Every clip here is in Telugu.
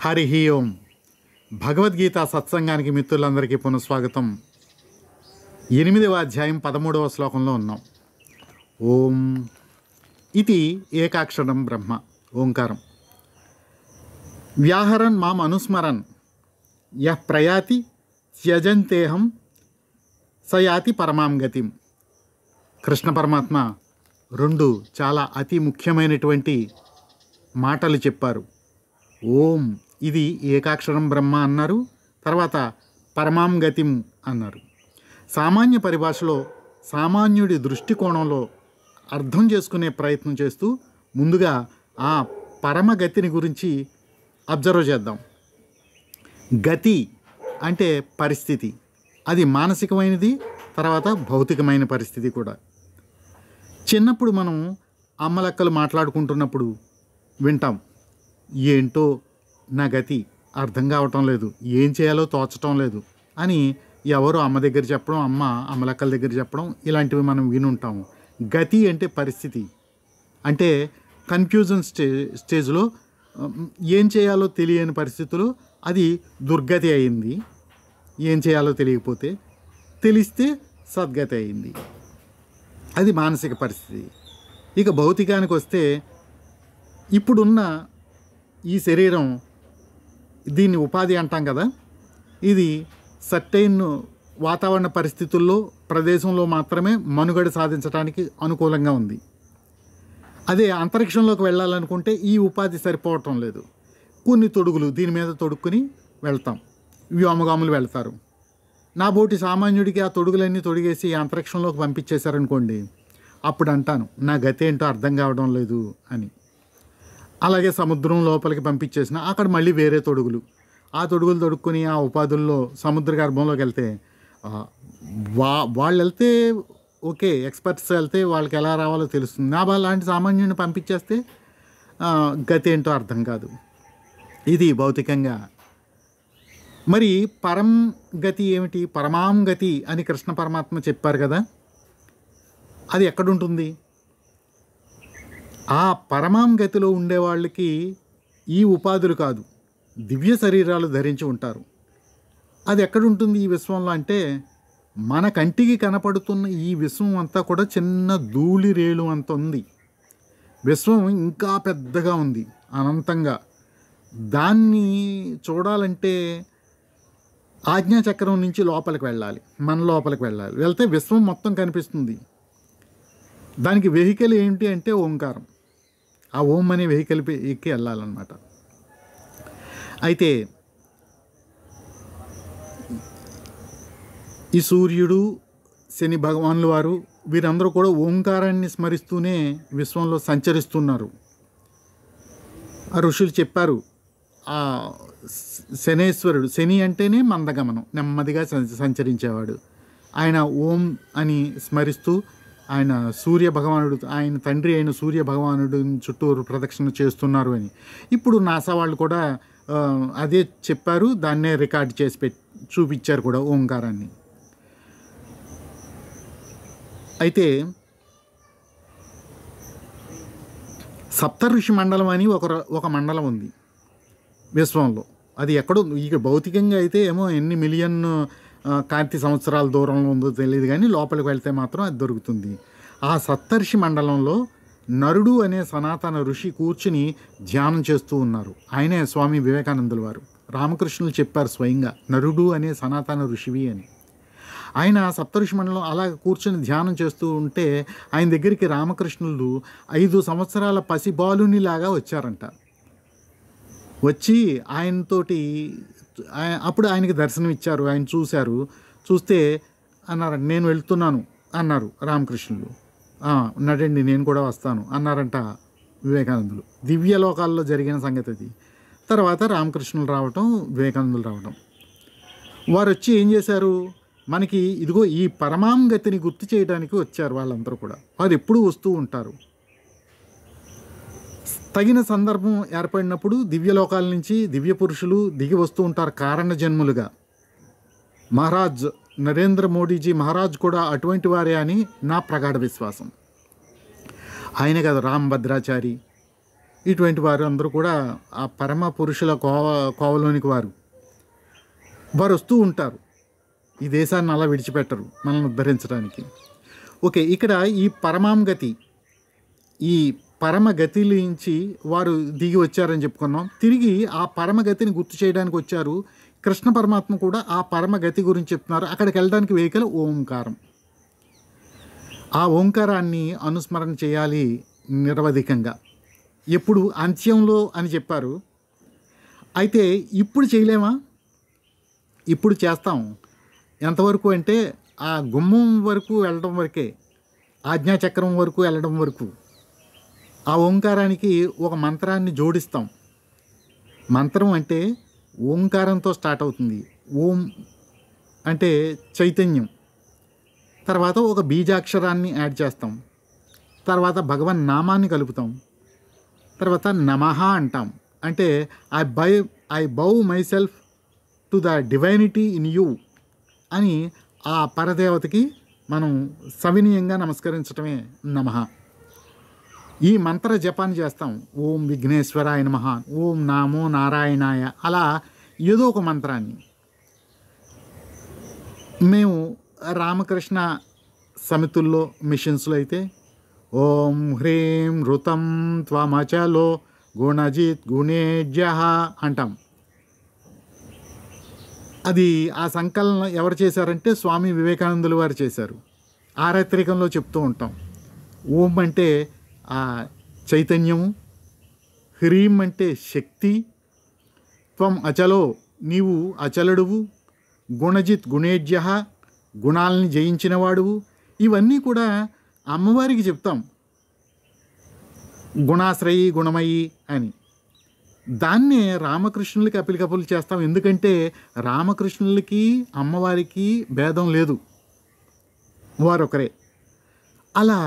హరి ఓం. భగవద్గీత సత్సంగానికి మిత్రులందరికీ పునఃస్వాగతం. 8వ అధ్యాయం 13వ శ్లోకంలో ఉన్నాం. ఓం ఇది ఏకాక్షరం బ్రహ్మ, ఓంకారం. వ్యాహరన్ మాం అనుస్మరన్ యః ప్రయాతి త్యజంతేహం సయాతి పరమాం గతిం. కృష్ణ పరమాత్మ రెండు చాలా అతి ముఖ్యమైనటువంటి మాటలు చెప్పారు. ఓం ఇది ఏకాక్షరం బ్రహ్మ అన్నారు, తర్వాత పరమాం గతిం అన్నారు. సామాన్య పరిభాషలో సామాన్యుడి దృష్టికోణంలో అర్థం చేసుకునే ప్రయత్నం చేస్తూ ముందుగా ఆ పరమగతిని గురించి అబ్జర్వ్ చేద్దాం. గతి అంటే పరిస్థితి, అది మానసికమైనది, తర్వాత భౌతికమైన పరిస్థితి కూడా. చిన్నప్పుడు మనం అమ్మలక్కలు మాట్లాడుకుంటున్నప్పుడు వింటాం, ఏంటో నా గతి అర్థం కావటం లేదు, ఏం చేయాలో తోచటం లేదు అని ఎవరో అమ్మ దగ్గర చెప్పడం, అమ్మలక్కల దగ్గర చెప్పడం, ఇలాంటివి మనం వినుంటాము. గతి అంటే పరిస్థితి, అంటే కన్ఫ్యూజన్ స్టేజ్లో ఏం చేయాలో తెలియని పరిస్థితుల్లో అది దుర్గతి అయింది. ఏం చేయాలో తెలియకపోతే, తెలిస్తే సద్గతి అయింది. అది మానసిక పరిస్థితి. ఇక భౌతికానికి వస్తే, ఇప్పుడున్న ఈ శరీరం, దీన్ని ఉపాధి అంటాం కదా, ఇది సర్టైన్ వాతావరణ పరిస్థితుల్లో ప్రదేశంలో మాత్రమే మనుగడ సాధించడానికి అనుకూలంగా ఉంది. అదే అంతరిక్షంలోకి వెళ్ళాలనుకుంటే ఈ ఉపాధి సరిపోవటం లేదు. కొన్ని తొడుగులు దీని మీద తొడుక్కుని వెళ్తాం, వ్యోమగాములు వెళ్తారు. నా బోటి సామాన్యుడికి ఆ తొడుగులన్నీ తొడిగేసి అంతరిక్షంలోకి పంపించేశారనుకోండి, అప్పుడు అంటాను నా గతి ఏంటో అర్థం కావడం లేదు అని. అలాగే సముద్రం లోపలికి పంపించేసిన అక్కడ మళ్ళీ వేరే తొడుగులు, ఆ తొడుగులు తొడుక్కుని ఆ ఉపాధుల్లో సముద్ర గర్భంలోకి వెళ్తే వాళ్ళు వెళ్తే ఓకే, ఎక్స్పర్ట్స్ వెళ్తే వాళ్ళకి ఎలా రావాలో తెలుస్తుంది. నా లాంటి సామాన్యుని పంపించేస్తే గతి ఏంటో అర్థం కాదు. ఇది భౌతికంగా. మరి పరం గతి ఏమిటి? పరమాం గతి అని కృష్ణ పరమాత్మ చెప్పారు కదా, అది ఎక్కడుంటుంది? ఆ పరమాం గతిలో ఉండే వాళ్ళకి ఈ ఉపాధులు కాదు, దివ్య శరీరాలు ధరించి ఉంటారు. అది ఎక్కడుంటుంది ఈ విశ్వంలో అంటే, మన కంటికి కనపడుతున్న ఈ విశ్వం అంతా కూడా చిన్న ధూళి రేణు అంత ఉంది. విశ్వం ఇంకా పెద్దగా ఉంది, అనంతంగా. దాన్ని చూడాలంటే ఆజ్ఞాచక్రం నుంచి లోపలికి వెళ్ళాలి, మన లోపలికి వెళ్ళాలి. వెళ్తే విశ్వం మొత్తం కనిపిస్తుంది. దానికి వెహికల్ ఏంటి అంటే ఓంకారం. ఆ ఓం అనే వెహికల్ ఎక్కి వెళ్ళాలన్నమాట. అయితే ఈ సూర్యుడు, శని భగవానుల వారు, వీరందరూ కూడా ఓంకారాన్ని స్మరిస్తూనే విశ్వంలో సంచరిస్తున్నారు. ఆ ఋషులు చెప్పారు, ఆ శనేశ్వరుడు, శని అంటేనే మందగమనం, నెమ్మదిగా సంచరించేవాడు. ఆయన ఓం అని స్మరిస్తూ ఆయన సూర్య భగవానుడు, ఆయన తండ్రి అయిన సూర్య భగవానుడు చుట్టూరు ప్రదక్షిణ చేస్తున్నారు అని. ఇప్పుడు నాసా వాళ్ళు కూడా అదే చెప్పారు, దాన్నే రికార్డ్ చేసి చూపించారు కూడా ఓంకారాన్ని. అయితే సప్తఋషి మండలం అని ఒక మండలం ఉంది విశ్వంలో. అది ఎక్కడో, ఇక భౌతికంగా అయితే ఏమో ఎన్ని మిలియన్ కాంతి సంవత్సరాల దూరంలో ఉందో తెలియదు, కానీ లోపలికి వెళ్తే మాత్రం అది దొరుకుతుంది. ఆ సప్తర్షి మండలంలో నరుడు అనే సనాతన ఋషి కూర్చుని ధ్యానం చేస్తూ ఉన్నారు. ఆయనే స్వామి వివేకానందుల వారు. రామకృష్ణులు చెప్పారు స్వయంగా, నరుడు అనే సనాతన ఋషివి అని. ఆయన సప్తఋషి మండలం అలా కూర్చుని ధ్యానం చేస్తూ ఉంటే ఆయన దగ్గరికి రామకృష్ణులు 5 సంవత్సరాల పసిబాలునిలాగా వచ్చారంట. వచ్చి ఆయనతోటి అప్పుడు ఆయనకి దర్శనం ఇచ్చారు. ఆయన చూశారు. చూస్తే అన్నారు, నేను వెళ్తున్నాను అన్నారు రామకృష్ణులు. నడండి, నేను కూడా వస్తాను అన్నారంట వివేకానందులు. దివ్యలోకాల్లో జరిగిన సంగతి అది. తర్వాత రామకృష్ణులు రావటం, వివేకానందులు రావటం. వారు వచ్చి ఏం చేశారు, మనకి ఇదిగో ఈ పరమాం గతిని గుర్తు చేయడానికి వచ్చారు. వాళ్ళందరూ కూడా వారు ఎప్పుడూ వస్తూ ఉంటారు. తగిన సందర్భం ఏర్పడినప్పుడు దివ్యలోకాల నుంచి దివ్య పురుషులు దిగి వస్తూ ఉంటారు కారణ జన్ములుగా. మహారాజ్ నరేంద్ర మోడీజీ మహారాజ్ కూడా అటువంటి వారే అని నా ప్రగాఢ విశ్వాసం. ఆయన కదా రామ్ భద్రాచారి, ఇటువంటి వారు అందరూ కూడా ఆ పరమ పురుషుల కోవలోనికి వారు వస్తూ ఉంటారు. ఈ దేశాన్ని అలా విడిచిపెట్టరు మనల్ని ఉద్ధరించడానికి. ఓకే, ఇక్కడ ఈ పరమాంగతి, ఈ పరమగతి నుంచి వారు దిగి వచ్చారని చెప్పుకున్నాం. తిరిగి ఆ పరమగతిని గుర్తు చేయడానికి వచ్చారు. కృష్ణ పరమాత్మ కూడా ఆ పరమగతి గురించి చెప్తున్నారు. అక్కడికి వెళ్ళడానికి వెహికల్ ఓంకారం. ఆ ఓంకారాన్ని అనుస్మరణ చేయాలి నిరవధికంగా. ఎప్పుడు? అంత్యంలో అని చెప్పారు. అయితే ఇప్పుడు చేయలేమా? ఇప్పుడు చేస్తాం. ఎంతవరకు అంటే ఆ గుమ్మం వరకు వెళ్ళడం వరకే, ఆజ్ఞాచక్రం వరకు వెళ్ళడం వరకు. ఆ ఓంకారానికి ఒక మంత్రాన్ని జోడిస్తాం. మంత్రం అంటే ఓంకారంతో స్టార్ట్ అవుతుంది. ఓం అంటే చైతన్యం, తర్వాత ఒక బీజాక్షరాన్ని యాడ్ చేస్తాం, తర్వాత భగవన్ నామాన్ని కలుపుతాం, తర్వాత నమః అంటాం. అంటే I bow my self to the divinity in you అని ఆ పరదేవతకి మనం సవినీయంగా నమస్కరించడమే నమః. ఈ మంత్ర జపాన్ని చేస్తాం. ఓం విఘ్నేశ్వరాయ నమః, ఓం నామో నారాయణాయ, అలా ఏదో ఒక మంత్రాన్ని. మేము రామకృష్ణ సమితుల్లో, మిషన్స్లో అయితే ఓం హ్రీం ఋతం త్వమచలో గుణజిత్ గుణేజ్యః అంటాం. అది ఆ సంకలనం ఎవరు చేశారంటే స్వామి వివేకానందులు వారు చేశారు. ఆరాత్రికంలో చెప్తూ ఉంటాం. ఓం అంటే ఆ చైతన్యము, హ్రీం అంటే శక్తి, త్వం అచలో నీవు అచలుడువు, గుణజిత్ గుణేజ్యః గుణాలని జయించినవాడువు. ఇవన్నీ కూడా అమ్మవారికి చెప్తాం, గుణాశ్రయి గుణమయి అని. దాన్నే రామకృష్ణులకి అపిలికపులు చేస్తాం. ఎందుకంటే రామకృష్ణులకి అమ్మవారికి భేదం లేదు, వారొకరే. అలా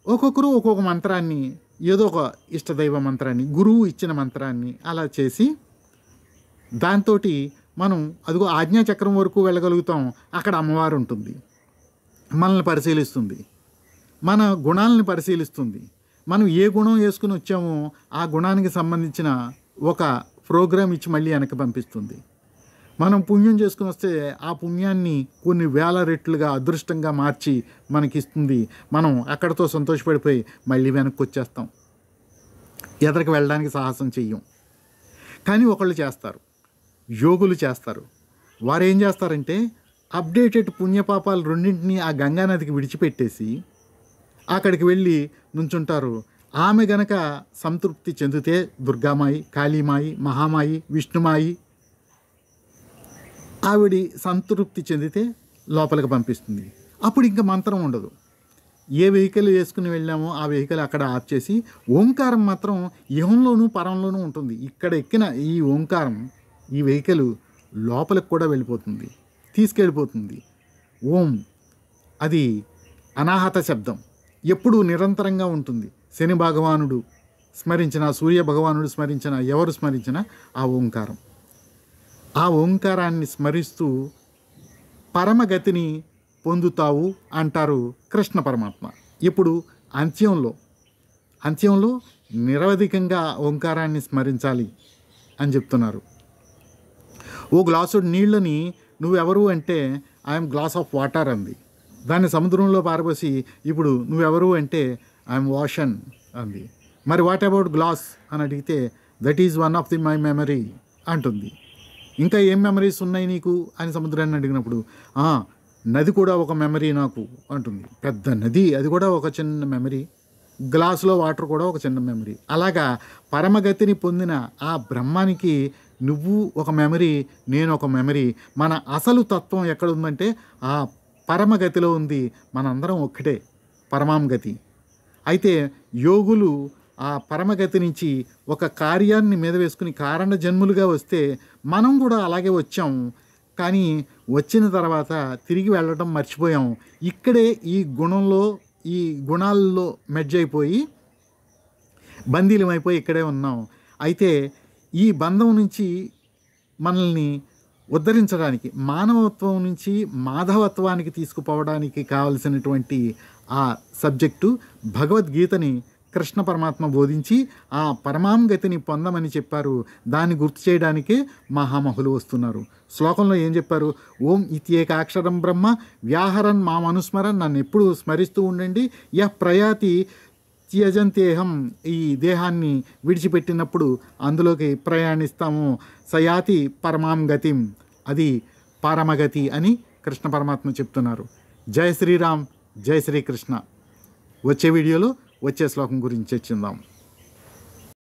ఒక్కొక్కరు ఒక్కొక్క మంత్రాన్ని, ఏదో ఒక ఇష్టదైవ మంత్రాన్ని, గురువు ఇచ్చిన మంత్రాన్ని అలా చేసి దాంతో మనం అదిగో ఆజ్ఞాచక్రం వరకు వెళ్ళగలుగుతాం. అక్కడ అమ్మవారు ఉంటుంది, మనల్ని పరిశీలిస్తుంది, మన గుణాలని పరిశీలిస్తుంది. మనం ఏ గుణం వేసుకుని వచ్చామో ఆ గుణానికి సంబంధించిన ఒక ప్రోగ్రాం ఇచ్చి మళ్ళీ వెనక్కి పంపిస్తుంది. మనం పుణ్యం చేసుకుని వస్తే ఆ పుణ్యాన్ని కొన్ని వేల రెట్లుగా అదృష్టంగా మార్చి మనకిస్తుంది. మనం అక్కడితో సంతోషపడిపోయి మళ్ళీ వెనక్కి వచ్చేస్తాం, ఎదరికి వెళ్ళడానికి సాహసం చెయ్యం. కానీ ఒకళ్ళు చేస్తారు, యోగులు చేస్తారు. వారు ఏం చేస్తారంటే అప్డేటెడ్ పుణ్యపాపాలు రెండింటినీ ఆ గంగానదికి విడిచిపెట్టేసి అక్కడికి వెళ్ళి నుంచుంటారు. ఆమె గనక సంతృప్తి చెందితే దుర్గామాయి, కాళీమాయి, మహామాయి, విష్ణుమాయి ఆవిడ సంతృప్తి చెందితే లోపలికి పంపిస్తుంది. అప్పుడు ఇంకా మంత్రం ఉండదు. ఏ వెహికల్ వేసుకుని వెళ్ళామో ఆ వెహికల్ అక్కడ ఆఫ్ చేసి ఓంకారం మాత్రం ఇహంలోనూ పరంలోనూ ఉంటుంది. ఇక్కడ ఎక్కిన ఈ ఓంకారం ఈ వెహికల్ లోపలికి కూడా వెళ్ళిపోతుంది, తీసుకెళ్ళిపోతుంది. ఓం అది అనాహత శబ్దం, ఎప్పుడూ నిరంతరంగా ఉంటుంది. శని భగవానుడు స్మరించిన, సూర్య భగవానుడు స్మరించిన, ఎవరు స్మరించిన ఆ ఓంకారం. ఆ ఓంకారాన్ని స్మరిస్తూ పరమగతిని పొందుతావు అంటారు కృష్ణ పరమాత్మ. ఇప్పుడు అంత్యంలో నిరవధికంగా ఓంకారాన్ని స్మరించాలి అని చెప్తున్నారు. ఓ గ్లాసు నీళ్ళని నువ్వెవరు అంటే ఐఎమ్ గ్లాస్ ఆఫ్ వాటర్ అంది. దాన్ని సముద్రంలో పారబోసి ఇప్పుడు నువ్వెవరు అంటే ఐఎమ్ ఓషన్ అంది. మరి వాట్ అబౌట్ గ్లాస్ అని అడిగితే that is one of the my memory అంటుంది. ఇంకా ఏం మెమరీస్ ఉన్నాయి నీకు అని సముద్రాన్ని అడిగినప్పుడు నది కూడా ఒక మెమరీ నాకు అంటుంది. పెద్ద నది, అది కూడా ఒక చిన్న మెమరీ, గ్లాసులో వాటర్ కూడా ఒక చిన్న మెమరీ. అలాగా పరమగతిని పొందిన ఆ బ్రహ్మానికి నువ్వు ఒక మెమరీ, నేను ఒక మెమరీ. మన అసలు తత్వం ఎక్కడ ఉందంటే ఆ పరమగతిలో ఉంది. మనందరం ఒక్కటే, పరమాంగతి. అయితే యోగులు ఆ పరమగతి నుంచి ఒక కార్యాన్ని మీద వేసుకుని కారణ జన్ములుగా వస్తే మనం కూడా అలాగే వచ్చాం. కానీ వచ్చిన తర్వాత తిరిగి వెళ్ళడం మర్చిపోయాం. ఇక్కడే ఈ గుణాల్లో మెర్జ్ అయిపోయి బందీలమైపోయి ఇక్కడే ఉన్నాం. అయితే ఈ బంధం నుంచి మనల్ని ఉద్ధరించడానికి, మానవత్వం నుంచి మాధవత్వానికి తీసుకుపోవడానికి కావలసినటువంటి ఆ సబ్జెక్టు భగవద్గీతని కృష్ణ పరమాత్మ బోధించి ఆ పరమాం గతిని పొందమని చెప్పారు. దాన్ని గుర్తు చేయడానికే మహామహులు వస్తున్నారు. శ్లోకంలో ఏం చెప్పారు? ఓం ఇత్యేకాక్షరం బ్రహ్మ వ్యాహరన్ మామనుస్మరన్, నన్ను ఎప్పుడు స్మరిస్తూ ఉండండి. యః ప్రయాతి త్యజంతేహం, ఈ దేహాన్ని విడిచిపెట్టినప్పుడు అందులోకి ప్రయాణిస్తాము. సయాతి పరమాం గతిం, అది పరమగతి అని కృష్ణ పరమాత్మ చెప్తున్నారు. జై శ్రీరామ్, జై శ్రీకృష్ణ. వచ్చే వీడియోలో వచ్చే శ్లోకం గురించి చర్చిందాం.